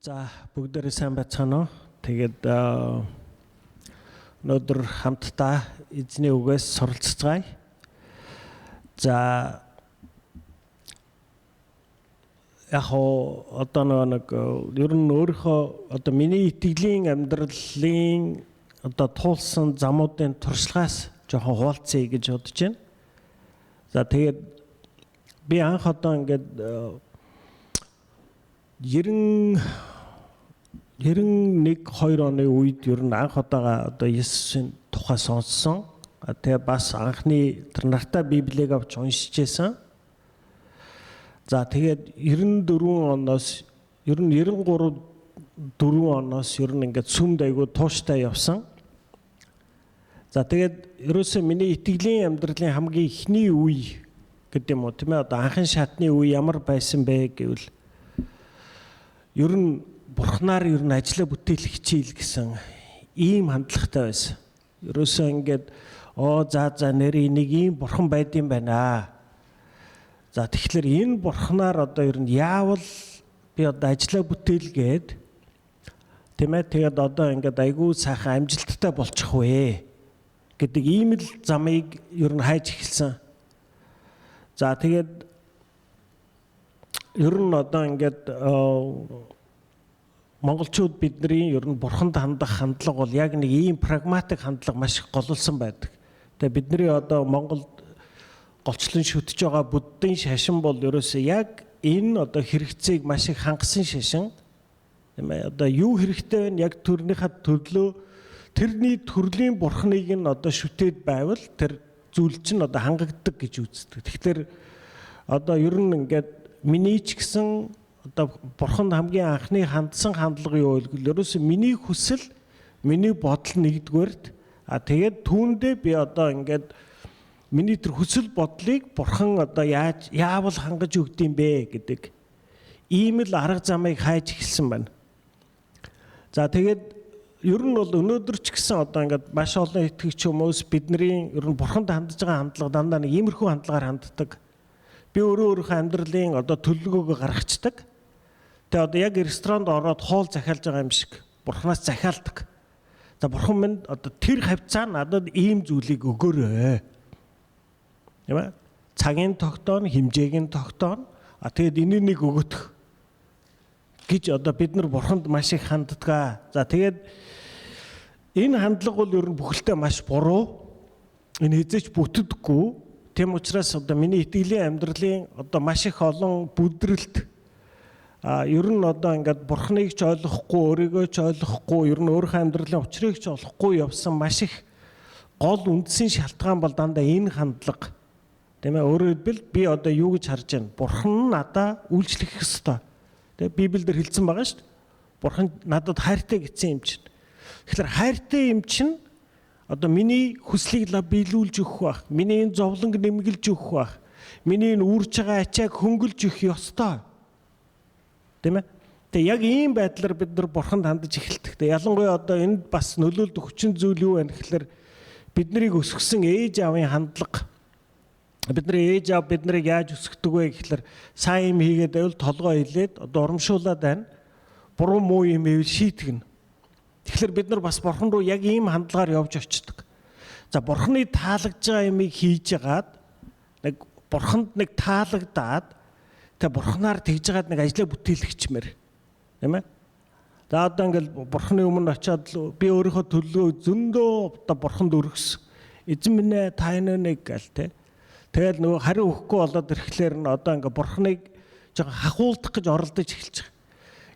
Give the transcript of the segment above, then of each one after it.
За бүгдээрээ сайн байцгаана уу. Тэгээд өнөөдөр хамтдаа эзний үгээс суралцгаая. За яг одоо нэг ер нь өөрийнхөө одоо миний итгэлийн амьдралын одоо туулсан замуудын туршлагаас жоохон хуваалцъя гэж бодож байна. За тэгээд би анх одоо ингээд 91-2 оны үед ер нь анх удаага одоо Есүсийн тухай сонссон. Тэгээ бас анхны тэр нартай Библийг авч уншижсэн. За тэгээд 94 оноос ер нь 93 4 оноос ер нь ингээд сүмд айгу тууштай явсан. За тэгээд ерөөсөө миний итгэлийн амьдралын хамгийн ихний үе гэдэг юм уу тийм ээ, одоо анхны шатны үе ямар байсан бэ гэвэл ер нь Бурхнаар ер нь ажлаа бүтээх хичээл гэсэн ийм хандлагатай байсан. Ерөөсөө ингээд за нэр энийг ийм бурхан байдсан байна. За тэгэхээр энэ бурхнаар одоо ер нь яавал би одоо ажлаа бүтээлгээд тийм ээ, тэгээд одоо ингээд айгүй сайхан амжилттай болчих вэ гэдэг ийм л замыг ер нь хайж эхэлсэн. За тэгээд ер нь одоо ингээд монголчууд бидний ер нь бурханд хандах хандлага бол яг нэг ийм прагматик хандлага маш их голлсон байдаг. Тэгээ бидний одоо Монголд голчлон шүтж байгаа буддын шашин бол ерөөсөө яг энэ одоо хэрэгцээг маш их хангасан шашин. Тийм ээ, одоо юу хэрэгтэй вэ? Яг төрнийхээ төрлөө тэрний төрлийн бурхныг нь одоо шүтээд байвал тэр зүйл чинь одоо хангагддаг гэж үздэг. Тэгэхээр одоо ер нь ингээд миний ч гэсэн одоо бурханд хамгийн анхны хандсан хандлага юу вэ гэвэл ерөөсөө миний хүсэл, миний бодол нэгдүгээрт тэгээд түүндээ би одоо ингээд миний тэр хүсэл бодлыг бурхан одоо яавал хангаж өгдөм бэ гэдэг ийм л арга замыг хайж эхэлсэн байна. За тэгээд ер нь бол өнөөдөр ч гэсэн одоо ингээд маш олон итгэгч хүмүүс бидний ер нь бурханд хандж байгаа хандлага дандаа нэг иймэрхүү хандлагаар ханддаг. Би өөрийнхөө амьдралын одоо төлөвлөгөөгөө гаргацдаг. Тэгээ одоо яг ресторанд ороод хоол захиалж байгаа юм шиг бурханаас захиалдаг. За бурхан минь одоо тэр хавцаа надад ийм зүйлийг өгөөрэй. Тийм ээ? Цагийн тогтооно, хэмжээг нь тогтооно. Тэгээд энийг өгөх гэж одоо бид нар бурханд маш их ханддаг. За тэгээд энэ хандлага бол ер нь бүхэлдээ маш буруу. Энэ хэзээ ч бүтдэггүй. Тийм учраас одоо миний итгэлийн амьдралын одоо маш их олон бүдрэлт ер нь одоо ингээд бурхныг ч ойлгохгүй, өөрийгөө ч ойлгохгүй, ер нь өөрийнхөө амьдралын учрыг ч олохгүй явсан маш их гол үндсэн шалтгаан бол дандаа энэ хандлага. Тийм ээ, өөрөөр хэлбэл би одоо юу гэж харж байна? Бурхан надаа үйлчлэх ёстой. Тэгээ Библиэлд хэлсэн байгаа шүү дээ. Бурхан надад хайртай гэсэн юм чинь. Тэгэхээр хайртай юм чинь одоо миний хүслийг биелүүлж өгөх байх. Миний энэ зовлонг нэмгэлж өгөх байх. Миний энэ үрж байгаа ачааг хөнгөлж өгөх ёстой. Тийм ээ. Тэгээ яг ийм байдлаар бид нар бурханд хандаж эхэлдэг. Тэгээ ялангуяа одоо энд бас нөлөөлдөг хүчин зүйл юу вэ гэхээр биднийг өсгсөн ээж аавын хандлага. Бидний ээж аав бид нарыг яаж өсгдөг вэ гэхээр сайн юм хийгээд байвал толгой хилээд одоо урамшуулад байна. Буруу муу юм хийвэл шийтгэнэ. Тэгэхээр бид нар бас бурхан руу яг ийм хандлагаар явж очдөг. За бурханы таалагдж байгаа юмыг хийж ягаад нэг бурханд нэг таалагдаад тэгээ бурханаар тэгж ягаад нэг ажлаа бүтээлгчмээр. Тийм ээ? За одоо ингээл бурханы өмнө очиад би өөрийнхөө төлөө зөндөө одоо бурханд өргөсөн. Эзэн минь ээ та энэ нэг гал те. Тэгэл нөгөө хариу өгөхгүй болоод ирэхлээр нь одоо ингээ бурханыг жоохон хахуулдах гэж оролдож эхэлж байгаа.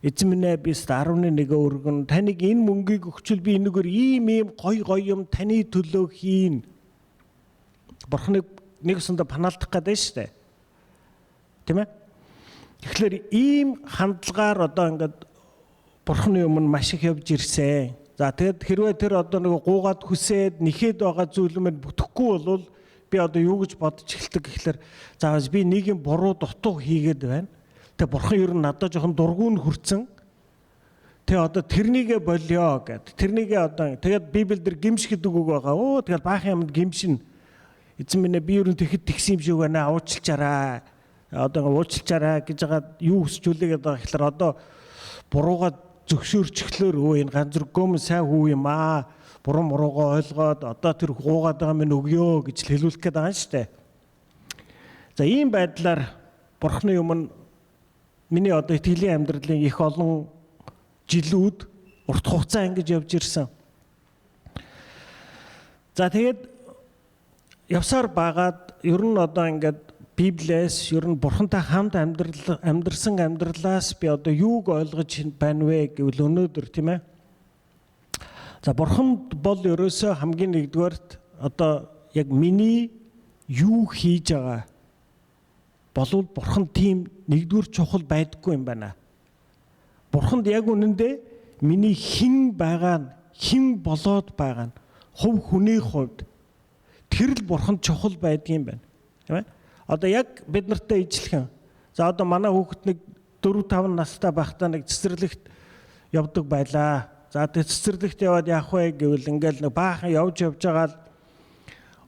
Эзэн минь ээ би 11 өргөн таныг энэ мөнгийг өгчвөл би энэгээр ийм гоё юм таны төлөө хийн. Бурханыг нэг өсөндө панаалдах гэдэг нь шүү дээ. Тийм ээ? Тэгэхээр ийм хандлагаар одоо ингээд бурханы өмнө маш их явж ирсэн. За тэгэд хэрвээ тэр одоо нэг гуугаад хүсээд нэхэд байгаа зүйл мэн бүтэхгүй болвол би одоо юу гэж бодож эхэлдэг гэхэлэр заавал би нэг юм буруу дутуу хийгээд байна. Тэгээ бурхан ер нь надад жоохон дургуун хүрцэн. Тэгээ одоо тэрнийгээ болио гэд. Тэрнийгээ одоо тэгээд Библиэлд гимш гэдэг үг байгаа. Тэгээд баахан юмд гимшин. Эзэн минь би ер нь тэгэхэд тэгсэн юм шиг байна. Уучлаарай. Одоо уучлаарай гэж байгаа юу хүсч үлээгээд байгаа гэхэлэр одоо буруугаа зөвшөөрчихлөөр өө энэ ганцргөө сайн хүү юм аа. Буруу муруугаа ойлгоод одоо тэр гуугаад байгаа минь өгөө гэж хэлүүлэх гээд байгаа юм шүү дээ. За ийм байдлаар Бурхны өмнө миний одоо итгэлийн амьдралын их олон жилүүд урт хугацаа ингэж явж ирсэн. За тэгээд явсаар байгаад ер нь одоо ингээд Библиэс ер нь Бурхантай хамт амьдрсан амьдралаас би одоо юуг ойлгож байна вэ гэвэл өнөөдөр тийм ээ. За Бурханд бол ерөөсөө хамгийн нэгдүгээрт одоо яг миний юу хийж байгаа болвол Бурхан тийм нэгдүгээр чухал байдаггүй юм байна. Бурханд яг үнэндээ миний хэн байгаа нь, хэн болоод байгаа нь хувь хүний хувьд тэр л Бурханд чухал байдгийн байна. Тийм ээ? Одоо яг бид нартай ижилхэн. За одоо манай хүүхэд нэг 4-5 настай байхдаа нэг цэцэрлэгт явдаг байлаа. За тэр цэцэрлэгт яваад яах вэ гэвэл ингээл нэг баахан явж байгаа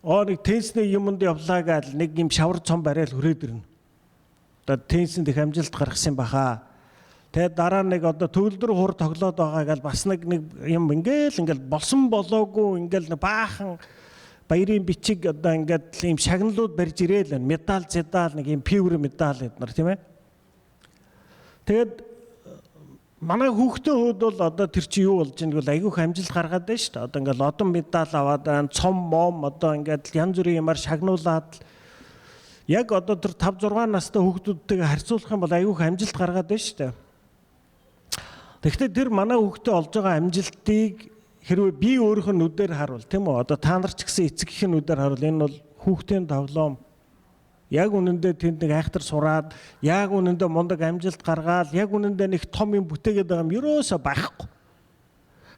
л нэг тенсний юмд явлаа гал нэг юм шавар цом барайл хүрээд ирнэ. Одоо тенсэнд их амжилт гаргасан баха. Тэгээд дараа нэг одоо төвлөр хур тоглоод байгаа гал бас нэг юм ингээл болсон болоогүй ингээл нэг баахан баярын бичиг одоо ингээд ийм шагналууд барьж ирээл байна. Медаль, зэдаал нэг ийм пивэр медаль эднэр тийм ээ. Тэгээд манай хүүхдийн хувьд бол одоо тэр чи юу болж байгааг бол айгүйх амжилт гаргаад байна шүү дээ. Одоо ингээд лодон медаль аваад байна, цом мом одоо ингээд янз бүрийн юмар шагнуулаад яг одоо тэр 5-6 настай хүүхдүүдтэйгээ харьцуулах юм бол айгүйх амжилт гаргаад байна шүү дээ. Тэгэхдээ тэр манай хүүхдээ олж байгаа амжилтыг хэрвээ би өөрийнх нь нүдээр харуул тийм үү? Одоо та нар ч гэсэн эцэгхийн нүдээр харуул энэ бол хүүхдийн тоглоом. Яг үнэндээ тэнд нэг айхтар сураад, яг үнэндээ мундаг амжилт гаргаад, яг үнэндээ нэг том юм бүтээгээд байгаа юм ерөөсөө байхгүй.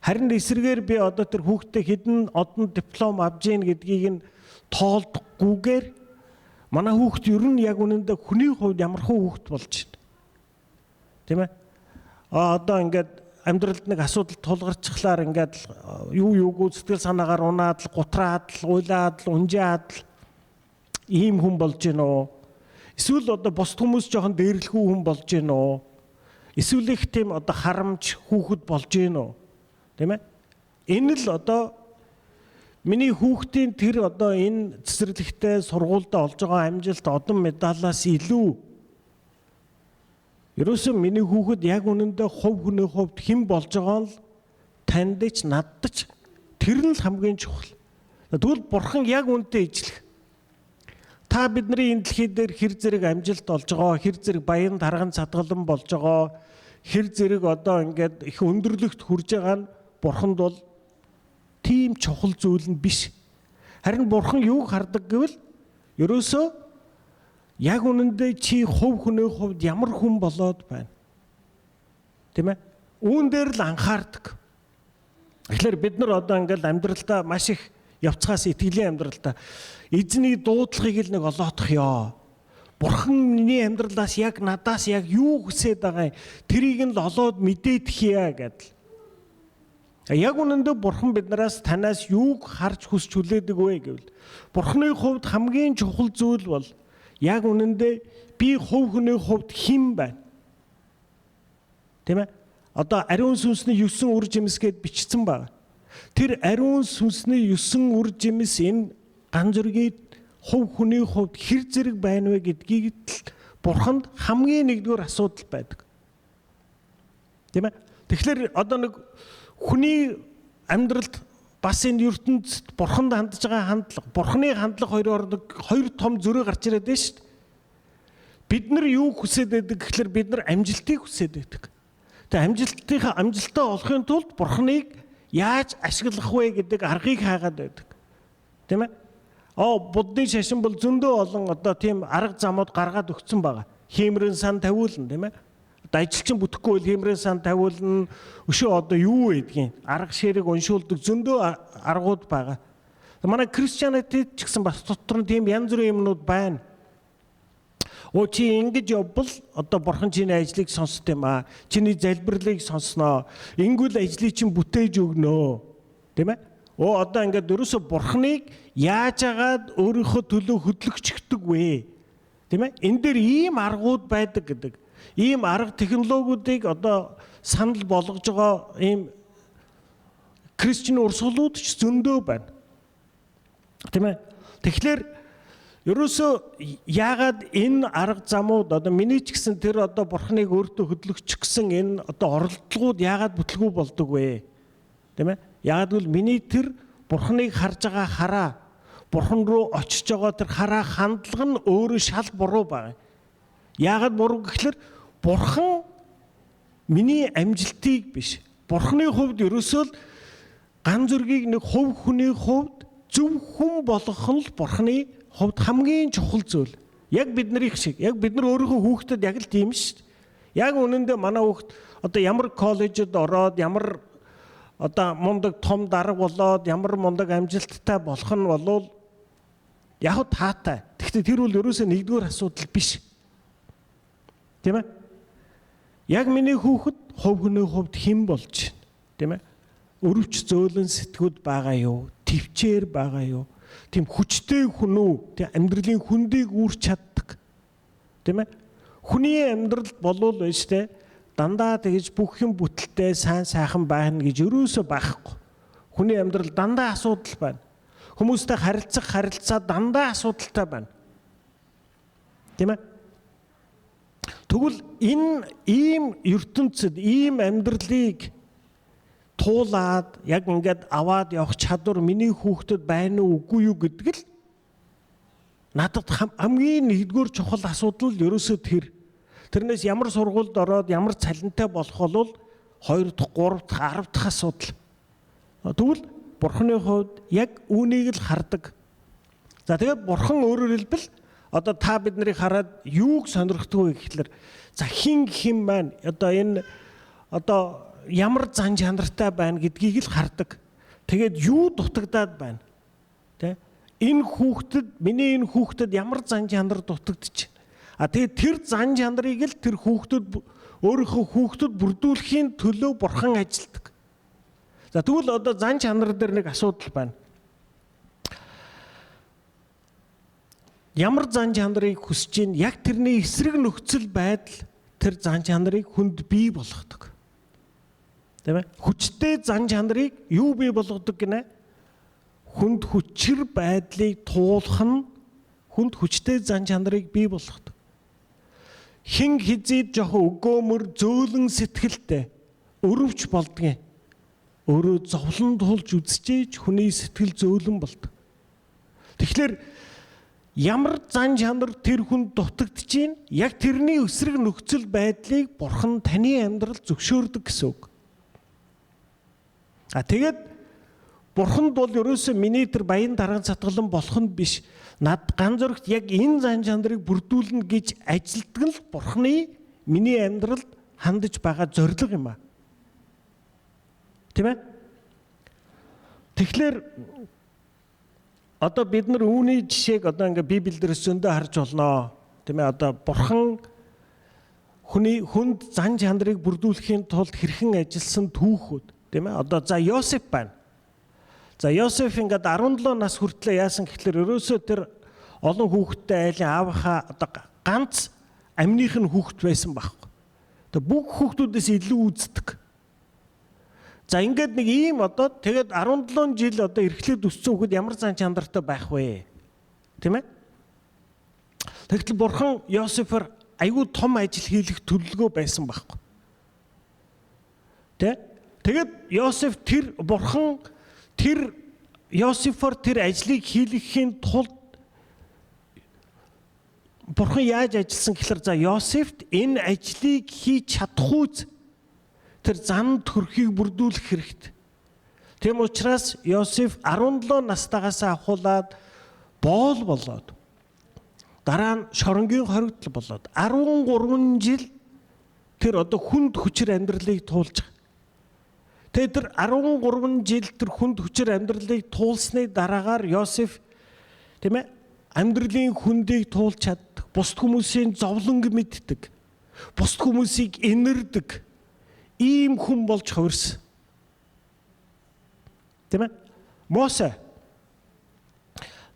Харин эсрэгээр би одоо тэр хүүхдээ хэдэн одон диплом авж ийн гэдгийг нь тоолдохгүйгээр манай хүүхд ер нь яг үнэндээ хүний хувьд ямархуу хүүхд болж байна. Тийм ээ? Одоо ингээд амьдралд нэг асуудал тулгарчихлаар ингээд юугүй сэтгэл санаагаар унаад л гутраад л уйлаад л унжаад л ийм хүн болж гин үү? Эсвэл одоо бос хүмүүс жоохон дээрлэхүү хүн болж гин үү? Эсвэл их тийм одоо харамж хүүхэд болж гин үү? Тийм ээ? Энэ л одоо миний хүүхдийн тэр одоо энэ цэцэрлэгтээ сургуультай олж байгаа амжилт одон медалаас илүү ерөөсөө миний хүүхэд яг үнэндээ хувь хүний хувьд хэн болж байгаа нь танд ч надад ч тэр нь л хамгийн чухал. Тэгвэл Бурхан яг үнэтэй ижлэх. Та бидний энэ дэлхий дээр хэр зэрэг амжилт олж байгаа, хэр зэрэг баян тарган цадгалан болж байгаа, хэр зэрэг одоо ингээд их өндөрлөгт хүрж байгаа нь Бурханд бол тийм чухал зүйл нь биш. Харин Бурхан юуг хардаг гэвэл ерөөсөө яг үнэндээ чи хувь хүний хувьд ямар хүн болоод байна. Тийм ээ? Үүн дээр л анхаардаг. Тэгэхээр бид нар одоо ингээл амьдралдаа маш их явцгаас итгэлийн амьдралдаа эзний дуудлагыг л нэг олоодох ёо. Бурхан миний амьдралаас яг надаас яг юу хүсээд байгаа юм тэрийг нь л олоод мэдээдхийа гэдэл. Яг үнэндээ Бурхан биднээс танаас юуг харж хүсч хүлээдэг вэ гэвэл Бурханы хувьд хамгийн чухал зүйл бол яг үнэндээ би хувь хүний хувьд хэн байна? Тийм ээ? Одоо ариун сүнсний 9 үр жимс гэд бичсэн байна. Тэр ариун сүнсний 9 үр жимс энэ ганцургийг хувь хүний хувьд хэр зэрэг байна вэ гэдгийг Бурханд хамгийн нэгдүгээр асуудал байдаг. Тийм ээ? Тэгэхээр одоо нэг хүний амьдралд бас энэ ертөнцид Бурханд хандж байгаа хандлага, Бурханы хандлага хоёроор хоёр том зөрөө гарч ирээд байна шүү дээ. Бид нар юу хүсээд байдаг гэхэлэр бид нар амжилтыг хүсээд байдаг. Тэгээ амжилтаа олохын тулд Бурханыг яаж ашиглах вэ гэдэг аргыг хаагаад байдаг. Тийм ээ? Буддын шашин бол зөндөө олон одоо тийм арга замууд гаргаад өгсөн байгаа. Хиймрэн сан тавиулна, тийм ээ? Одоо ажилчин бүтэхгүй бол хиймрэн сан тавиулна. Өшөө одоо юу гэдгийг арга ширэг уншуулдаг зөндөө аргууд байгаа. Манай Christianity ч гэсэн бас дотор нь тийм янз бүрийн юмнууд байна. Чи ингэж явбал одоо Бурхан чиний ажлыг сонсд юм аа. Чиний залбирлыг сонсноо. Ингүүл ажлыг чинь бүтээж өгнө. Тийм ээ? Одоо ингээд ерөөсө Бурханыг яаж агаад өөрийнхөө төлөө хөдлөгчдөг вэ? Тийм ээ? Энэ дээр ийм аргууд байдаг гэдэг. Ийм арга технологиудыг одоо санал болгож байгаа ийм Кристийн урсгалууд ч зөндөө байна. Тийм ээ. Тэгэхээр ерөөсөө яагаад энэ арга замууд одоо миний ч гэсэн тэр одоо бурхныг өөртөө хөдлөгч гэсэн энэ одоо оролдлогууд яагаад бүтлгүй болдог вэ? Тийм ээ. Яагаад гэвэл миний тэр бурхныг харж байгаа хараа, бурхан руу очиж байгаа тэр хараа хандлага нь өөрөө шал буруу байна. Яагаад буруу гэхэлэр бурхан миний амжилтыг биш. Бурхны хувьд ерөөсөө л ган зүргийг нэг хувь хүний хувьд зөв хүн болгох нь л бурхны хувьд хамгийн чухал зүйл. Яг биднэрийнх шиг, яг бид нар өөрийнхөө хүүхдэд яг л тийм шүү дээ. Яг үнэндээ манай хүүхд одоо ямар коллежид ороод, ямар одоо мундаг том дарга болоод, ямар мундаг амжилттай болох нь болов яг таатай. Гэхдээ тэр бол ерөөсөө нэгдүгээр асуудал биш. Тийм ээ? Яг миний хүүхэд хувь хүний хувьд хэн болж байна? Тийм ээ? Өрөвч зөөлөн сэтгүүд байгаа юу? Төвчээр байгаа юу? Тийм хүчтэй хүн үү? Тийм амьдралын хүндийг үүрч чаддаг. Тийм ээ? Хүний амьдрал болов байж тээ дандаа тэгж бүх юм бүтэлтэй сайн сайхан байна гэж ерөөсөө байхгүй. Хүний амьдрал дандаа асуудал байна. Хүмүүстэй харилцаа дандаа асуудалтай байна. Тийм ээ? Тэгвэл энэ ийм ертөнцид ийм амьдралыг туулаад яг ингээд аваад явах чадвар миний хүүхдэд байна уу үгүй юу гэдэг л надад хамгийн нэгдүгээр чухал асуудал л ерөөсөө тэр. Тэрнээс ямар сургуульд ороод ямар цалинтай болох бол 2 дахь, 3 дахь, 10 дахь асуудал. Тэгвэл бурхны хувьд яг үүнийг л хардаг. За тэгээд бурхан өөрөөр хэлбэл одоо та биднийг хараад юуг сонирхдаггүй гэхэлэр за хин маань одоо энэ одоо ямар зан чанартай байна гэдгийг л хардаг. Тэгээд юу дутагдаад байна? Тэ? Миний энэ хүүхдэд ямар зан чанар дутагдчих. Тэгээд тэр зан чанарыг л тэр өөрийнхөө хүүхдэд бүрдүүлэхийн төлөө бурхан ажилтдаг. За тэгвэл одоо зан чанар дээр нэг асуудал байна. Ямар зан чанарыг хүсэж ийн яг тэрний эсрэг нөхцөл байдал тэр зан чанарыг хүнд бий болгодог. Тийм ээ? Хүчтэй зан чанарыг юу бий болгодог гинэ? Хүнд хүчээр байдлыг туулах нь хүнд хүчтэй зан чанарыг бий болгодог. Хин хизээд жоохон өгөөмөр зөөлөн сэтгэлтэй өрөвч болдгийн. Өөрөө зовлон тулж үзчихэж хүний сэтгэл зөөлөн болдог. Тэгэхээр ямар зан чанар тэр хүнд дутагдж байна? Яг тэрний эсрэг нөхцөл байдлыг бурхан таны амьдрал зөвшөөрдөг гэсэн үг. Тэгээд бурханд бол ерөөсөө миний тэр баян дарган цатгалан болох нь биш. Над ганц зөрөгт яг энэ зан чанарыг бүрдүүлнэ гэж ажилтдаг л бурханы миний амьдралд хандаж байгаа зорилго юм аа. Тийм ээ? Тэгэхээр одоо бид нар үүний жишээг одоо ингээ Библиэлд зөндөө харж болно. Тийм ээ? Одоо бурхан хүнд зан чанарыг бүрдүүлэхийн тулд хэрхэн ажилласан түүхүүд. Тийм ээ? Одоо за Йосеф байна. За Йосеф ингээд 17 нас хүртлээр яасан гэхэлэр ерөөсөө тэр олон хүүхэдтэй айлын аавынхаа одоо ганц амных нь хүүхэд байсан байхгүй. Тэгээ бүх хүүхдүүдээс илүү үздэг. За ингээд нэг ийм одоо тэгээд 17 жил одоо эрхлээд өссөн хүүхэд ямар зан чанартай байх вэ? Тийм ээ? Тэгтэл бурхан Йосефээр аюу том ажил хийх төлөвлөгөө байсан байхгүй. Тэгээд Йосеф Йосефор тэр ажлыг хийлгэхийн тулд бурхан яаж ажилласан гэхээр за Йосефт энэ ажлыг хийж чадахгүйц тэр зан төрхийг бүрдүүлэх хэрэгтэй. Тийм учраас Йосеф 17 настайгаас ахуулаад боол болоод дараа нь шоронгийн хоригдол болоод 13 жил тэр одоо хүнд хүчээр амьдралыг туулж байгаа. Тэгээд тэр 13 жил тэр хүнд хүчээр амьдралыг туулсны дараагаар Йосеф тийм ээ амьдралын хүндийг туулж чаддаг. Бусд хүмүүсийн зовлонг мэддэг. Бусд хүмүүсийг инэрдэг. Ийм хүн болж хувирсан. Тийм ээ? Мосе.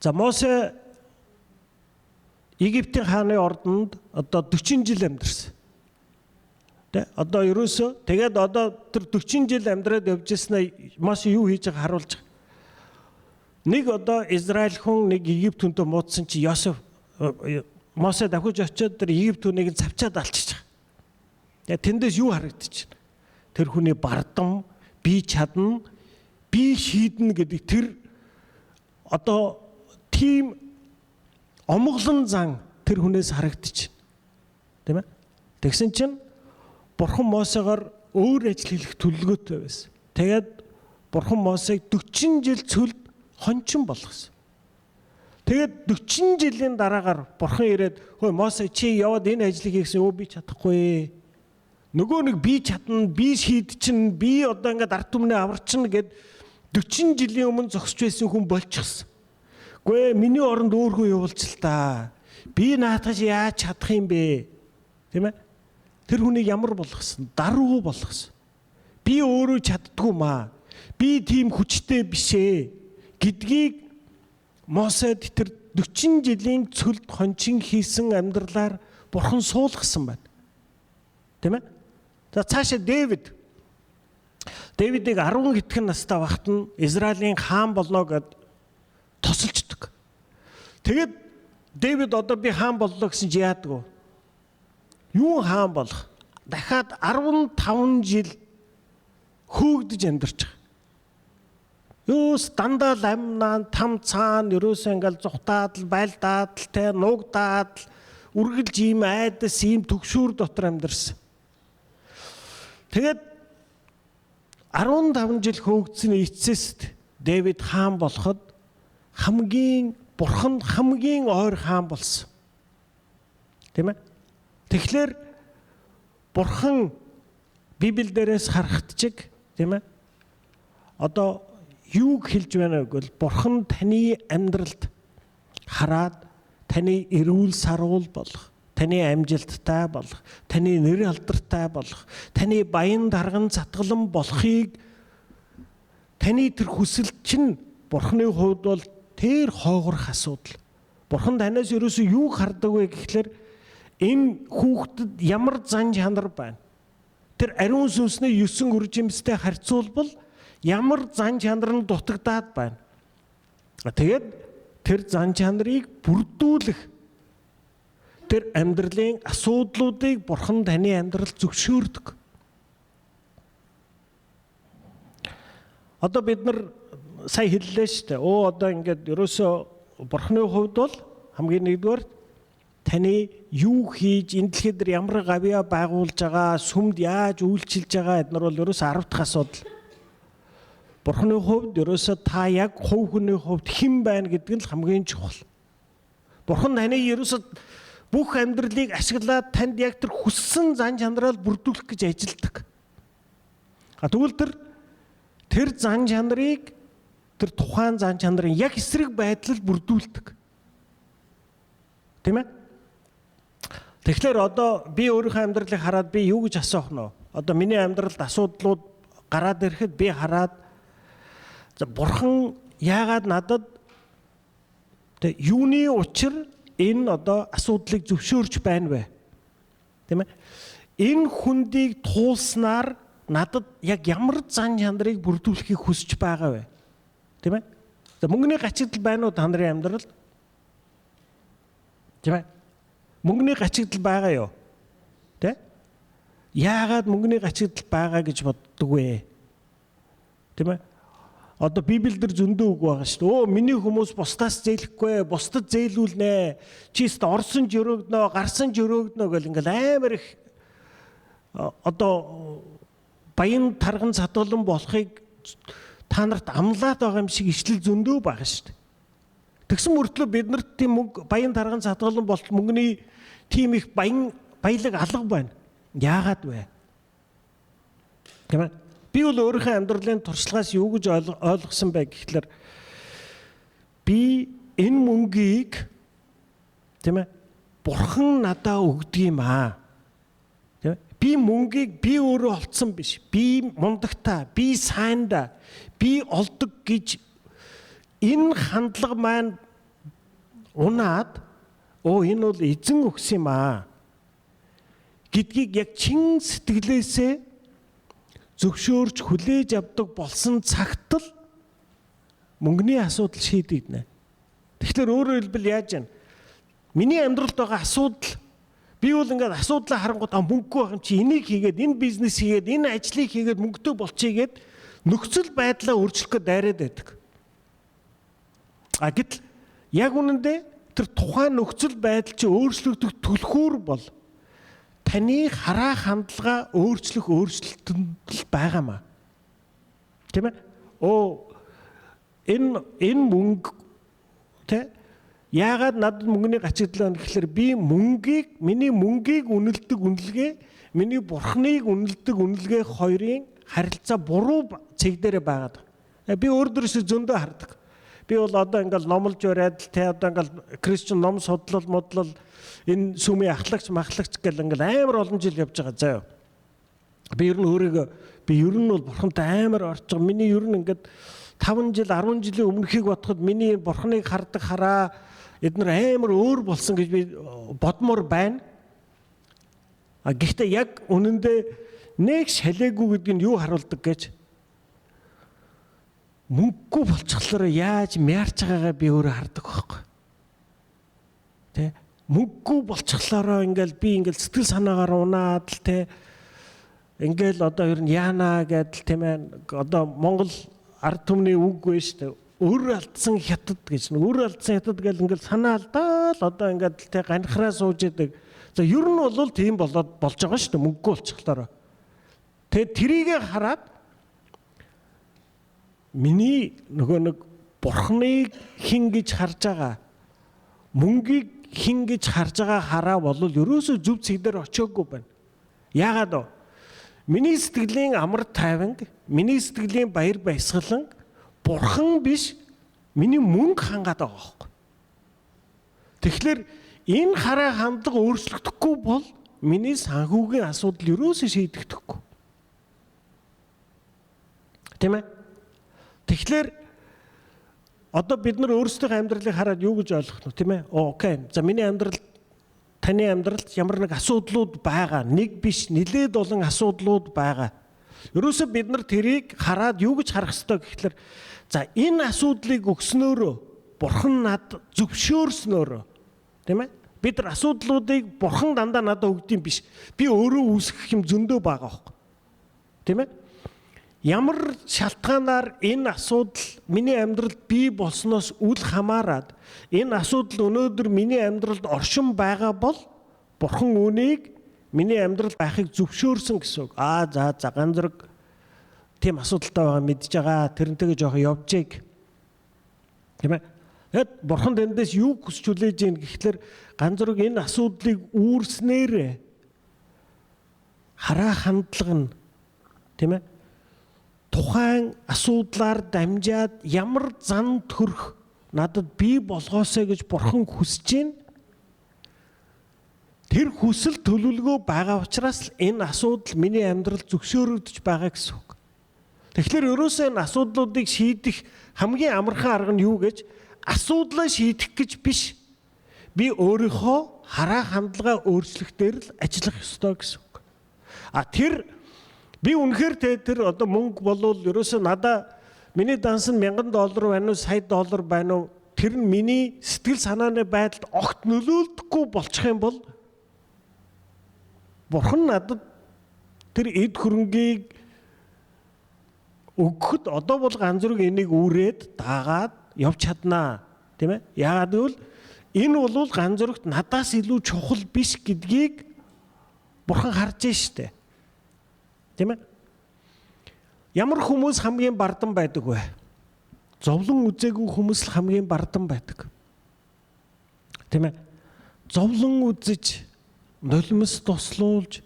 За Мосе Египтийн хааны ордонд одоо 40 жил амьдарсан. Тэ одоо ерөөсөө тэгээд одоо тэр 40 жил амьдраад явж ирснээр Мосе юу хийж байгааг харуулж байгаа. Нэг одоо Израиль хүн нэг Египт хүнтэй муудсан чи Йосеф Мосе давхиж очиод тэр Египт хүнийг цавчаад алчиж байгаа. Тэгээд тэндээс юу харагдчих вэ? Тэр хүний бардам, би чадна, би шийднэ гэдэг тэр одоо тийм омглон зан тэр хүнээс харагдчих. Тийм ээ? Тэгсэн чинь Бурхан Мосегоор өөр ажил хийх төлөвлөгөөтэй байсан. Тэгээд Бурхан Мосег 40 жил цөлд хончин болгосон. Тэгээд 40 жилийн дараагаар Бурхан ирээд хөөе Мосе чи яваад энэ ажлыг хийсэн өө би чадахгүй. Нөгөө нэг би чадна, би шийдчихнэ, би одоо ингээд ард түмнээ аварчна гэд 40 жилийн өмнө зогсож байсан хүн болчихсон. Гүй миний оронд өөр хүн явуулч л та. Би наатаж яаж чадах юм бэ? Тийм ээ? Тэр хүнийг ямар болгосон? Даруу болгосон. Би өөрөө чаддгүй маа. Би тийм хүчтэй биш ээ гэдгийг Мосед тэр 40 жилийн цөлд хончин хийсэн амьдралаар Бурхан суулгасан байна. Тийм ээ? За цаашаа Дэвидийг 10 хэдхэн настай багт нь Израилийн хаан болно гэд тосолждөг. Тэгээд Дэвид одоо би хаан боллоо гэсэн чи яадаг вэ? Юу хаан болох? Дахиад 15 жил хөөгдөж амьдарч байгаа. Юус дандаа ламнаа там цаана ерөөсөө ингээл зүхтаад л байлдаад л те нуугдаад л үргэлж ийм айдас ийм төгшүүр дотор амьдарсан. Тэгээд 15 жил хөөгдсөний эцэст Дэвид хаан болоход Бурханд хамгийн ойр хаан болсон. Тийм ээ? Тэгэхээр Бурхан Библиэлдээс харагдчих, тийм ээ? Одоо юуг хэлж байна гэвэл Бурхан таны амьдралд хараад таны эрүүл сарвал болох, таны амжилттай болох, таны нэр алдартай болох, таны баян дарган затгалан болохыг таны тэр хүсэл чинь Бурханы хувьд бол тэр хоогорох асуудал. Бурхан танаас ерөөсөө юу хардаг вэ гэхлээр энэ хүүхдэд ямар зан чанар байна. Тэр ариун сүнсний 9 үржимстэй харьцуулбал ямар зан чанар нь дутагдаад байна. Тэгээд тэр зан чанарыг бүрдүүлэх тэр амьдралын асуудлуудыг Бурхан таны амьдралд зөвшөөрдөг. Одоо бид нар сая хэллээ шүү дээ. Одоо ингээд ерөөсөө Бурханы хувьд бол хамгийн нэгдүгээр таны юу хийж энэ дэлхийд дээр ямар гавьяа байгуулж байгаа, сүмд яаж үйлчилж байгаа эднэр бол ерөөсөө 10 дахь асуудал. Бурханы хувьд ерөөсөө та яг хувь хүний хувьд хэн байна гэдэг нь л хамгийн чухал. Бурхан таны ерөөсөө бүх амьдралыг ашиглаад танд яг тэр хүссэн зан чанараа бүрдүүлэх гэж ажилдаг. Тэгвэл тэр зан чанарыг тэр тухайн зан чанарын яг эсрэг байдлаар бүрдүүлдэг. Тийм ээ? Тэгэхээр одоо би өөрийнхөө амьдралыг хараад би юу гэж асуух нь вэ? Одоо миний амьдралд асуудлууд гараад ирэхэд би хараад Бурхан яагаад надад юуны учир энэ одоо асуудлыг зөвшөөрч байна вэ? Тийм ээ? Энэ хүндийг туулснаар надад яг ямар зан чанарыг бүрдүүлэхийг хүсэж байгаа вэ? Тийм ээ? Мөнгөний гачигдал байна уу та нарын амьдралд? Тийм ээ? Мөнгөний гачигдал байгаа юу? Тэ? Яагаад мөнгөний гачигдал байгаа гэж боддог вэ? Тийм ээ? Одоо Библиэлд зөндөө үг байгаа шүү дээ. Миний хүмүүс бусдаас зээлэхгүй, бусдад зээлүүлнэ. Чи өөртөө орсон ч өрөөгнө, гарсан ч өрөөгнө гэл ингээл амар их одоо баян тарган цадгалан болохыг та нарт амлаад байгаа юм шиг ишлэл зөндөө байгаа шүү дээ. Тэгсэн мөртлөө бид нарт тийм баян тарган цадгалан болт мөнгөний тийм их баялаг алга байна. Яагаад вэ? Тийм ээ? Би бол өөрийнхөө амьдралын туршлагаас юу гэж ойлгосон бэ гэхлээр би энэ мөнгийг тийм ээ Бурхан надад өгдөг юм аа. Тийм ээ? Би мөнгийг би өөрөө олцсон биш. Би мундагтаа, би сайндаа, би олдог гэж энэ хандлага маань унаад энэ бол эзэн өгсөн юм аа гэдгийг яг чин сэтгэлээсээ зөвшөөрч хүлээж авдаг болсон цагт л мөнгөний асуудал шийдэгдэнэ. Тэгэхээр өөрөөр хэлбэл яаж яана? Миний амьдралд байгаа асуудал би бол ингээд асуудлаа харангууд мөнгөгүй байх юм чи энийг хийгээд энэ бизнес хийгээд энэ ажлыг хийгээд мөнгөтэй болчихъя гэд нөхцөл байдлаа өөрчлөх гээд дайраад байдаг. Гэтэл яг үнэндээ тэр тухайн нөхцөл байдал чи өөрчлөгдөх түлхүүр бол таны хараа хандлага өөрчлөх өөрчлөлтөнд байгаамаа. Тийм ээ? Энэ мөнгө тэ яагаад надад мөнгөний гачигдлаа гэхээр би миний мөнгийг үнэлдэг үнэлгээ, миний бурхныг үнэлдэг үнэлгээ хоёрын харилцаа буруу цэг дээрээ байгаад. Би өөр дөөрөөсөө зөндөө хардаг. Би бол одоо ингээл номлож бариад тэ одоо ингээл Кристиан ном судлал модлол энэ сүмийн ахлагч махлагч гэл ингээл амар олон жил явж байгаа заяа. Би ер нь бол бурхантай амар орж байгаа. Миний ер нь ингээд 5 жил 10 жилийн өмнөхийг бодоход миний бурхныг хардаг хараа эдгээр амар өөр болсон гэж би бодмоор байна. Гэхдээ яг үнэндээ нэг шалээгүй гэдэг нь юу харуулдаг гэж мөнгөгүй болчихлоо яаж мяарч байгаагаа би өөрөө хардаг байхгүй. Тэ мөнгөгүй болчихлоо ингээл би ингээл сэтгэл санаагаар унаад л тэ ингээл одоо ер нь яана гэдэл тийм ээ одоо Монгол ард түмний үг вэ шүү дээ. Өр алдсан хятад гэж. Өр алдсан хятад гэл ингээл санаа алдаал одоо ингээд тэ ганхраа сууж идэг. За ер нь бол тийм болоод болж байгаа шүү дээ мөнгөгүй болчихлоо. Тэгээд трийгээ хараад миний нэг бурхныг хин гэж харж байгаа мөнгийг хин гэж харж байгаа хараа бол ерөөсөө зөв цэг дээр очиагүй байна. Яагаад вэ? Миний сэтгэлийн амар тайванг, миний сэтгэлийн баяр баясгалан бурхан биш миний мөнгө хангаад байгаа байхгүй. Тэгэхээр энэ хараа хандлага өөрчлөгдөхгүй бол миний санхүүгийн асуудал ерөөсөө шийдэгдэхгүй. Тийм ээ? Тэгэхээр одоо бид нар өөрсдийнхөө амьдралыг хараад юу гэж ойлгох нь тийм ээ? Окей. За миний амьдрал таны амьдралд ямар нэг асуудлууд байгаа. Нэг биш, нэлээд олон асуудлууд байгаа. Ерөөсөө бид нар тэрийг хараад юу гэж харах ёстой гэхэлэр за энэ асуудлыг өгснөөрөө бурхан над зөвшөөрснөөрөө тийм ээ? Бид нар асуудлуудыг бурхан дандаа надад өгдөм биш. Би өөрөө үүсгэх юм зөндөө байгаа байхгүй. Тийм ээ? Ямар шалтгаанаар энэ асуудал миний амьдралд бий болсноос үл хамааран энэ асуудал өнөөдөр миний амьдралд оршин байгаа бол бурхан үүнийг миний амьдралд байхыг зөвшөөрсөн гэсэн үг. За ганц зэрэг тийм асуудалтай байгаа мэдж байгаа. Тэрнтэйгээ жоохон явжээг. Тийм ээ. Тэгэд бурхан тэндээс юу хүсч хүлээж ийн гэхлээр ганц зэрэг энэ асуудлыг үүрснээр хараа хандлага нь тийм ээ тухайн асуудлаар дамжаад ямар зан төрх надад бий болгоосэй гэж бурхан хүсэж байна. Тэр хүсэл төлөвлөгөө байгаа учраас л энэ асуудал миний амьдралд зөвшөөрөгдөж байгаа гэсэн үг. Тэгэхээр ерөөсөө энэ асуудлуудыг шийдэх хамгийн амархан арга нь юу гэж асуудлаа шийдэх гэж биш. Би өөрийнхөө хараа хандлагаа өөрчлөх дээр л ажиллах ёстой гэсэн үг. Тэр би үнэхээр тэр одоо мөнгө болвол ерөөсөө надаа миний данс нь $1000 байна уу, $1,000 байна уу? Тэр нь миний сэтгэл санааны байдалд огт нөлөөлдөггүй болчих юм бол бурхан надад тэр эд хөрөнгийг өгөхөд одоо бол ганц зэрэг энийг үүрээд даагаад явж чаднаа. Тийм ээ? Яагаад гэвэл энэ бол ганц зэрэгт надаас илүү чухал биш гэдгийг бурхан харж штэ. Тийм ээ? Ямар хүмүүс хамгийн бардан байдаг вэ? Зовлон үзээгүй хүмүүс л хамгийн бардан байдаг. Тийм ээ? Зовлон үзэж, нулимс туслуулж,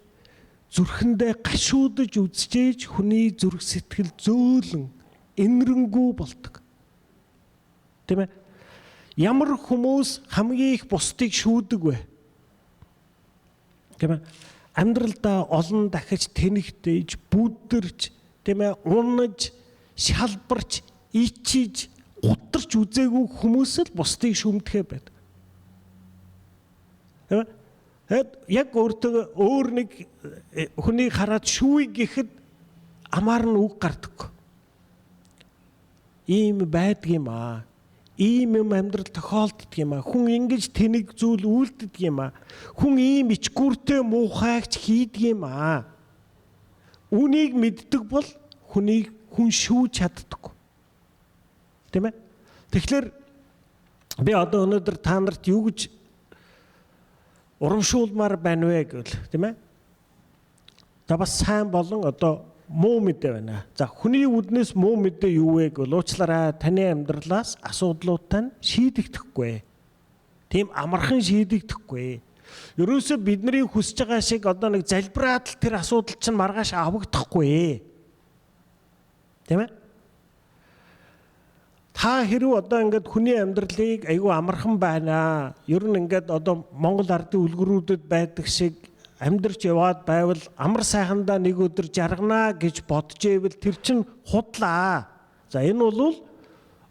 зүрхэндээ гашуудаж үзчихээж хүний зүрх сэтгэл зөөлөн, энэрэнгүй болдог. Тийм ээ? Ямар хүмүүс хамгийн их бусдыг шүүдэг вэ? Тийм ээ? Амьдралдаа олон дахиж тэнэгтэж, бүдэрч, тийм ээ, унаж, шалбарч, ичиж, гутарч үзээгүй хүмүүс л бусдыг шүмдэхэ байдаг. Тийм ээ? Яг өөртөө өөр нэг хүнийг хараад шүүе гэхэд амаар нь үг гардаг. Ийм байдаг юм аа. Ийм юм амьдрал тохиолддог юм аа. Хүн ингэж тэнэг зүйл үйлддэг юм аа. Хүн ийм ичгүүртэй муухайгч хийдэг юм аа. Үнийг мэддэг бол хүн шүүж чаддаг. Тийм ээ? Тэгэхээр би одоо өнөөдөр та нарт юу гэж урамшуулмаар байна вэ гэвэл, тийм ээ? Та бас сайн болон одоо муу мэдээ байна. За хүний үднээс муу мэдээ юу вэ гэвэл уучлаарай, таны амьдралаас асуудлуудтай шийдэгдэхгүй. Тийм амархан шийдэгдэхгүй. Ерөөсөө бидний хүсэж байгаа шиг одоо нэг залбираад л тэр асуудал чинь маргааш авагдахгүй. Тийм ээ? Та хэрв одоо ингээд хүний амьдралыг айгүй амархан байна. Ер нь ингээд одоо Монгол ардын үлгэрүүдэд байдаг шиг амьдрч яваад байвал амар сайхандаа нэг өдөр жаргана гэж бодож ивэл тэр чинь худлаа. За энэ бол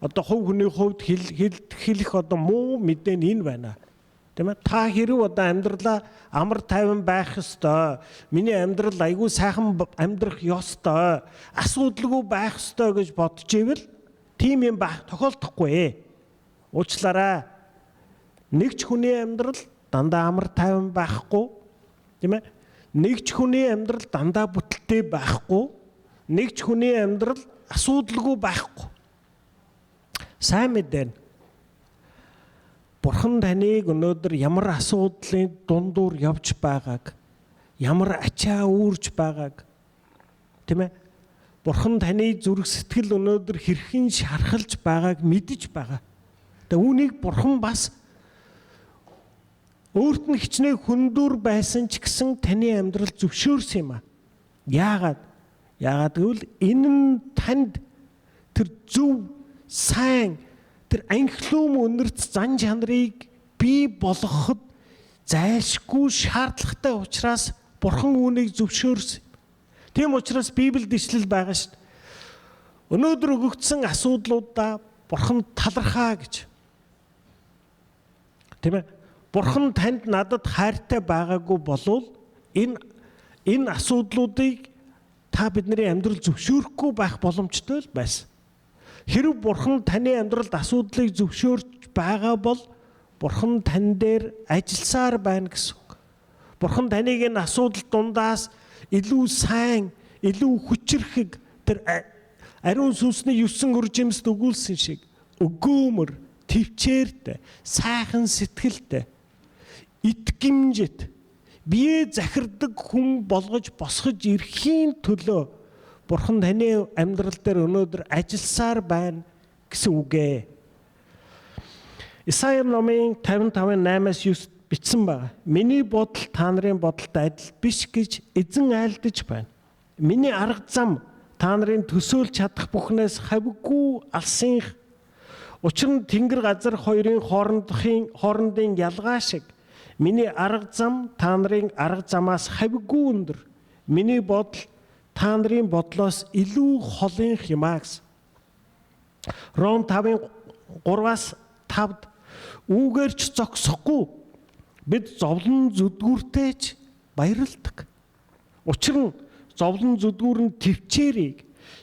одоо хувь хүний хувьд хэлэх одоо муу мэдээ нь энэ байна. Тийм ээ? Та хэрв одоо амьдралаа амар тайван байх ёстой. Миний амьдрал айгүй сайхан амьдрах ёстой. Асуудалгүй байх ёстой гэж бодож ивэл тийм юм байх тохиолдохгүй. Уучлаарай. Нэг ч хүний амьдрал дандаа амар тайван байхгүй. Тийм ээ? Нэг ч хүний амьдрал дандаа бүтэлтэй байхгүй. Нэг ч хүний амьдрал асуудалгүй байхгүй. Сайн мэдэн. Бурхан таныг өнөөдөр ямар асуудлын дундуур явж байгааг, ямар ачаа үүрж байгааг, тийм ээ? Бурхан таны зүрх сэтгэл өнөөдөр хэрхэн шархалж байгааг мэдэж байгаа. Тэгээ үүнийг Бурхан бас өөрт нь хичнээн хүндүр байсан ч гэсэн таны амьдрал зөвшөөрсөн юм аа. Яагаад? Яагаад гэвэл энэ нь танд тэр зөв, сайн, тэр анхлуум үнэрт зан чанарыг бий болгоход зайлшгүй шаардлагатай учраас Бурхан үүнийг зөвшөөрсөн. Тийм учраас Библиэд ишлэл байгаа шүү дээ. Өнөөдөр өгөгдсөн асуудлуудаа Бурхан талархаа гэж. Тийм ээ? Бурхан танд надад хайртай байгаагүй болвол энэ асуудлуудыг та бидний амьдрал зөвшөөрөхгүй байх боломжтой л байсан. Хэрв Бурхан таны амьдралд асуудлыг зөвшөөрч байгаа бол Бурхан тань дээр ажилласаар байна гэсэн үг. Бурхан таныг энэ асуудал дундаас илүү сайн, илүү хүчрхэг тэр ариун сүнсний 9 үржимсд өгүүлсэн шиг өгөөмөр, төвчээртэй, сайхан сэтгэлтэй, итгэмжит, бие захирдаг хүн болгож босгож ирэхийн төлөө Бурхан таны амьдрал дээр өнөөдөр ажилласаар байна гэсэн үг ээ. Исая номын 55:8-9 бичсэн байна. Миний бодол та нарын бодолтой адил биш гэж эзэн айлдаж байна. Миний арга зам та нарын төсөөлж чадах бүхнээс хавьгүй алсынх. Учир нь тэнгэр газар хоёрын хоорондын ялгаа шиг миний арга зам та нарын арга замаас хавьгүй өндөр. Миний бодол та нарын бодлоос илүү холынх юм аа гэсэн. Ром 5:3-5 үүгээр ч зогсохгүй бид зовлон зүдгүүртэйч баярлдаг. Учир нь зовлон зүдгүүр нь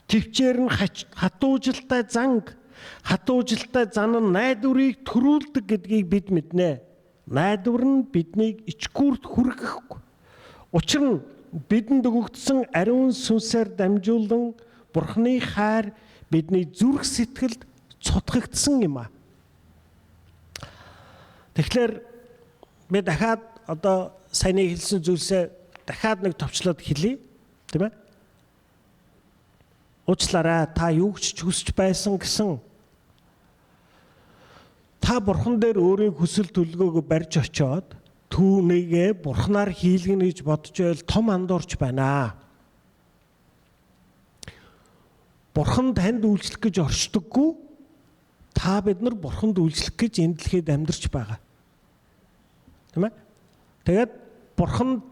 төвчээр нь хатуужилтай занг, хатуужилтай зан нь найдварыг төрүүлдэг гэдгийг бид мэднэ. Найдвар нь биднийг ичгүүрт хүргэхгүй. Учир нь бидэнд өгөгдсөн ариун сүнсээр дамжуулан Бурханы хайр бидний зүрх сэтгэлд цутгагдсан юм аа. Тэгэхээр би дахиад одоо саяны хэлсэн зүйлсээ дахиад нэг товчлоод хэлье, тийм ээ? Уучлаарай, та юу ч хүсэж байсан гэсэн та Бурхан дээр өөрийн хүсэл төлөвлөгөөг барьж очиод түүнийгээ Бурханаар хийлгэнэ гэж бодож байвал том андуурч байна. Бурхан танд үйлчлэх гэж оршдоггүй. Та бид нар Бурханд үйлчлэх гэж энэ дэлхийд амьдарч байгаа. Тийм ээ? Тэгээд Бурхан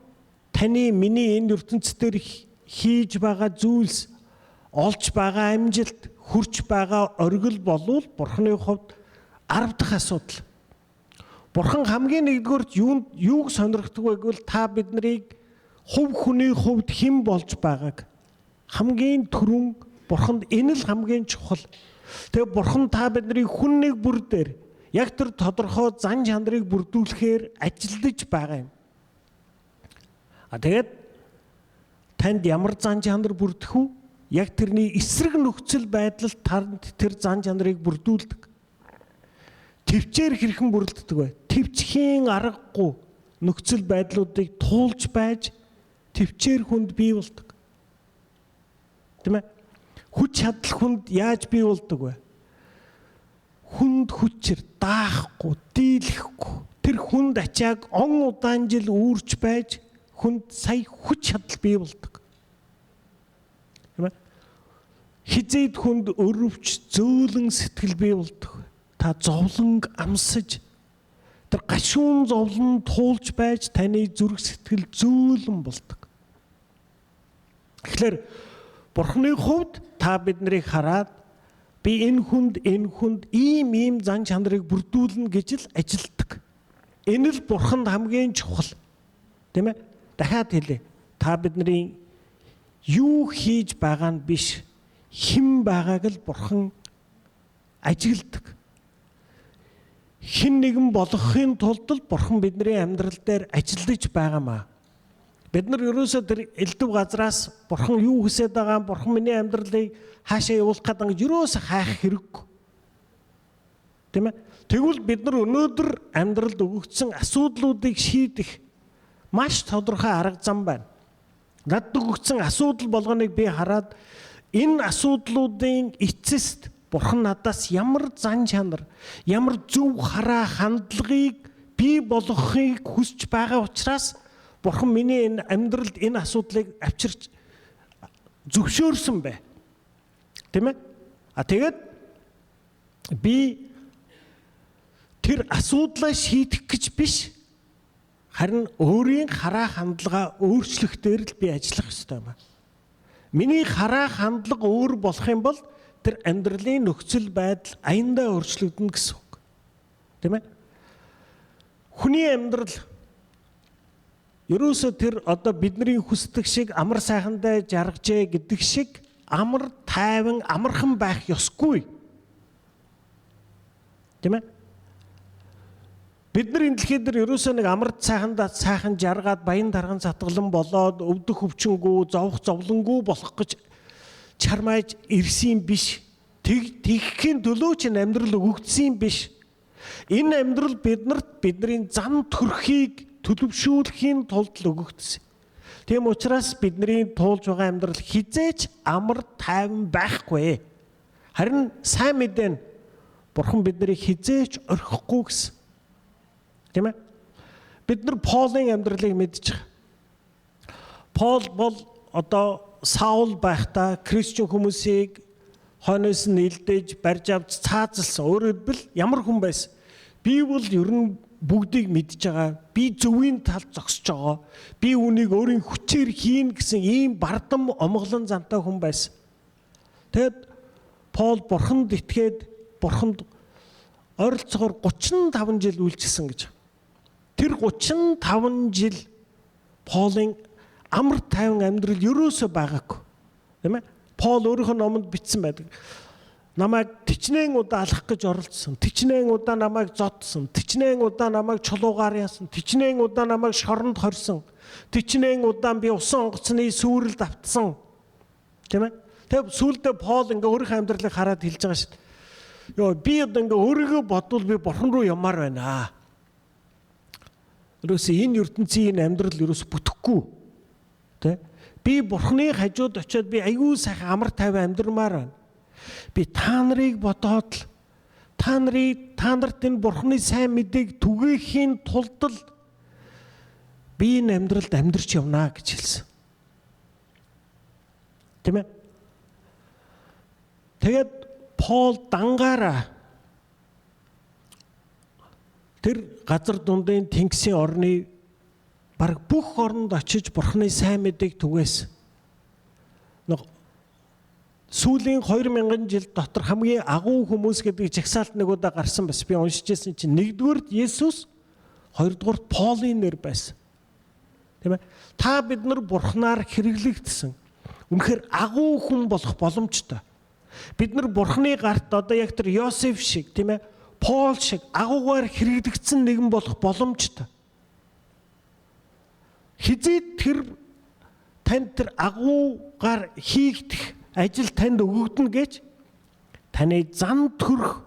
таны миний энэ ертөнцийн хийж байгаа зүйлс, олж байгаа амжилт, хүрч байгаа оргил болвол Бурханы хувьд 10 дахь асуудал. Бурхан хамгийн нэгдүгээрт юуг сонирхдаг вэ гэвэл та биднийг хувь хүний хувьд хэн болж байгааг хамгийн түрүүн Бурханд энэ л хамгийн чухал. Тэгээ Бурхан та бидний хүн нэг бүр дээр яг тэр тодорхой зан чанарыг бүрдүүлэхээр ажиллаж байгаа юм. Тэгээд танд ямар зан чанар бүрдэх вэ? Яг тэрний эсрэг нөхцөл байдал танд тэр зан чанарыг бүрдүүлдэг. Төвчээр хэрхэн бүрддэг вэ? Төвчхийн аргагүй нөхцөл байдлуудыг туулж байж төвчээр хүнд бий болдог. Тийм ээ? Хүч чадал хүнд яаж бий болдог вэ? Хүнд хүчээр даахгүй, дийлэхгүй. Тэр хүнд ачааг он удаан жил үүрч байж хүнд сая хүч чадал бий болдог. Тийм ээ? Хизээд хүнд өрөвч зөөлөн сэтгэл бий болдог. Та зовлон амсаж тэр гашуун зовлон туулж байж таны зүрх сэтгэл зөөлөн болдог. Тэгэхээр Бурханы хувьд та биднийг хараад би энэ хүнд ийм зан чанарыг бүрдүүлнэ гэж л ажилтдаг. Энэ л Бурханд хамгийн чухал. Тийм ээ? Дахиад хэлье. Та бидний юу хийж байгаа нь биш, хэн байгааг л Бурхан ажигладаг. Хэн нэгэн болгохын тулд л Бурхан бидний амьдрал дээр ажиллаж байгаамаа. Бид нар ерөөсөө тэр элдв газраас Бурхан юу хүсэж байгаа, Бурхан миний амьдралыг хаашаа явуулах гэдэг гэж ерөөсөө хайх хэрэггүй. Тийм ээ? Тэгвэл бид нар өнөөдөр амьдралд өгөгдсөн асуудлуудыг шийдэх маш тодорхой арга зам байна. Надад өгөгдсөн асуудал болгоныг би хараад энэ асуудлуудын эцэст Бурхан надаас ямар зан чанар, ямар зөв хараа хандлагыг бий болгохыг хүсэж байгаа учраас Бурхан миний энэ амьдралд энэ асуудлыг авчирч зөвшөөрсөн бай. Тийм ээ? Тэгээд би тэр асуудлаа шийдэх гэж биш, харин өөрийн хараа хандлага өөрчлөх дээр л би ажиллах ёстой юм. Миний хараа хандлага өөр болох юм бол тэр амьдралын нөхцөл байдал аяндаа өөрчлөгдөнө гэсэн үг. Тийм ээ? Хүний амьдрал ерөөсөө тэр одоо бидний хүсдэг шиг амар сайхандаа жаргажээ гэдэг шиг амар тайван амархан байх ёсгүй. Тийм ээ? Бидний дэлхий дээр ерөөсөө нэг амар сайхандаа сайхан жаргаад баян тарган сатгалан болоод өвдөх өвчнгүү, зовх зовлонгүү болох гэж чармааж ирсэн биш. Тэгхийн төлөө ч амьдрал өгөгдсөн биш. Энэ амьдрал биднэрт бидний зам төрхийг төлөвшүүлэхийн тулд л өгөгдсөн. Тийм учраас бидний туулж байгаа амьдрал хизээч амар тайван байхгүй. Харин сайн мэдэн Бурхан биднийг хизээч орхихгүй гэсэн. Тийм ээ? Бид нар Полын амьдралыг мэдж байгаа. Пол бол одоо Саул байхдаа Кристиан хүмүүсийг хойноос нь илдээж барьж авч цаазалсан. Өөрөөр хэлбэл ямар хүн байсан? Би бол ер нь бүгдийг мэдж байгаа. Би зөвийн талд зогсож байгаа. Би үнийг өөрийн хүчээр хийн гэсэн ийм бардам омглон зантай хүн байсан. Тэгэд Пол Бурханд итгээд Бурханд ойролцоогоор 35 жил үйлчилсэн гэж. Тэр 35 жил Полын амар тайван амьдрал ерөөсөө байгаагүй. Тийм ээ? Пол өөрийнхөө номонд бичсэн байдаг. Намайг тичнээн удаа алах гэж оролцсон. Тичнээн удаа намайг зодсон. Тичнээн удаа намайг чулуугаар яасан. Тичнээн удаа намайг шоронд хорсон. Тичнээн удаа би усан онгоцны сүрэлд автсан. Тийм ээ? Тэг сүулдэ Пол ингээ өөрийнхөө амьдралыг хараад хэлж байгаа шүү дээ. Йоо би одоо ингээ өөрийгөө бодвол би Бурхан руу ямаар байна. Ерөөсөө энэ ертөнцийн амьдрал ерөөс бүтэхгүй. Тэ? Би Бурханы хажууд очиод би аягүй сайхан амар тайван амьдрмаар байна. Би та нарыг бодоод л та нарт энэ Бурханы сайн мэдээг түгээхийн тулд л би энэ амьдралд амьдарч явна гэж хэлсэн. Тийм ээ? Тэгээд Пол дангаараа тэр газар дундын тэнгисийн орны бараг бүх оронд очиж Бурханы сайн мэдээг түгээсэн. Сүүлийн 2000 жил дотор хамгийн агуу хүмүүс гэдэг жагсаалт нэг удаа гарсан бас би уншижсэн чинь нэгдүгээрт Есүс, Хоёрдугаар Полын нэр байсан. Тийм ээ. Та бид нар Бурханаар хэрэглэгдсэн. Үнэхээр агуу хүн болох боломжтой. Бид нар Бурханы гарт одоо яг тэр Йосеф шиг, тийм ээ, Пол шиг агуугаар хэрэглэгдсэн нэгэн болох боломжтой. Хизээ тэр танд тэр агуугаар хийгдэх ажил танд өгөгдөн гэж таны зан төрх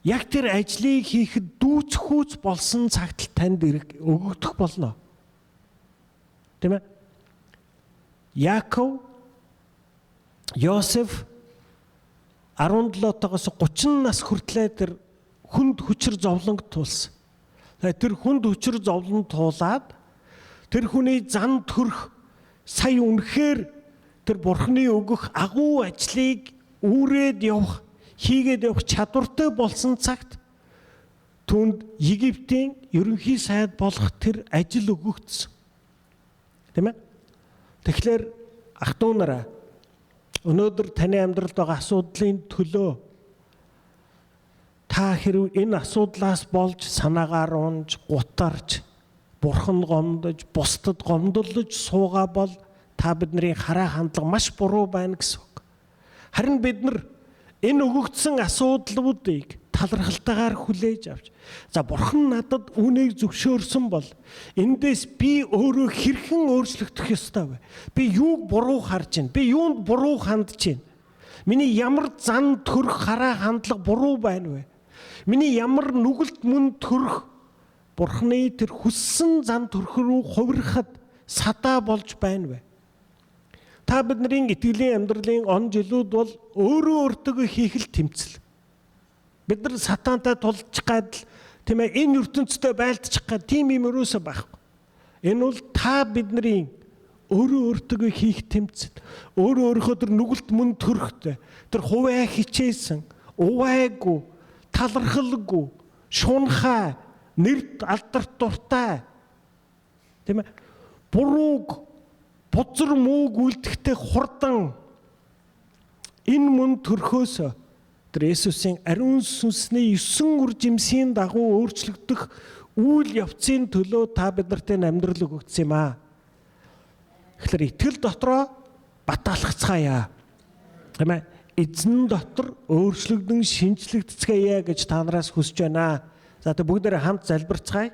яг тэр ажлыг хийхэд дүүцхүүц болсон цагт танд өгөгдөх болно. Тийм ээ. Яаков Йосеф 17-оос 30 нас хүртлээр тэр хүнд хүчээр зовлонг туулсан. Тэр хүнд хүчээр зовлон туулаад тэр хүний зан төрх сая үнэхээр тэр Бурханы өгөх агуу ажлыг үүрээд явах, хийгээд явах чадвартай болсон цагт түүнд Египтийн ерөнхий сайд болох тэр ажил өгөгдсөн. Тийм ээ? Тэгэхээр ах トゥ нараа өнөөдөр таны амьдралд байгаа асуудлын төлөө та хэрв энэ асуудлаас болж санаагаар унж, гутарж, Бурхан гомдож, бусдад гомдлож суугаа бол та бидний хараа хандлага маш буруу байна гэсэн үг. Харин бид нар энэ өгөгдсөн асуудлуудыг талархалтайгаар хүлээж авч, за Бурхан надад үүнийг зөвшөөрсөн бол эндээс би өөрөө хэрхэн өөрчлөгдөх ёстой вэ? Би юуг буруу харж байна? Би юунд буруу хандж байна? Миний ямар зан төрх хараа хандлага буруу байна вэ? Миний ямар нүгэлт мөн төрх Бурханы тэр хүссэн зан төрх рүү хувирахад садаа болж байна вэ? Та бидний итгэлийн амьдралын он жилүүд бол өөрөө өөртөө хийх л тэмцэл. Бид нар сатантай тулж гад тийм ээ энэ ертөнцтэй байлдчих гад тийм юм өрөөсөө байхгүй. Энэ бол та бидний өөрөө өөртөө хийх тэмцэл. Өөрөө өөрийнхөө тэр нүгэлт мөн төрхтэй тэр хуваа хичээсэн, увайгүй, талархалгүй, шунхай, нэрд алдарт дуртай тийм ээ бурууг бузар мууг үлдэхтэй хурдан энэ мөн төрхөөс тэр Есүсийн ариун сүнсний 9 үр жимсийн дагуу өөрчлөгдөх үйл явцын төлөө та биднэрт амьдрал өгөгдсөн юм аа. Тэгэхээр итгэл дотроо баталгацгаая. Тийм ээ эзэн дотор өөрчлөгдөн шинжлэгдэцгээе гэж та нараас хүсэж байна. За тэ бүгдээрээ хамт залбирцгаая.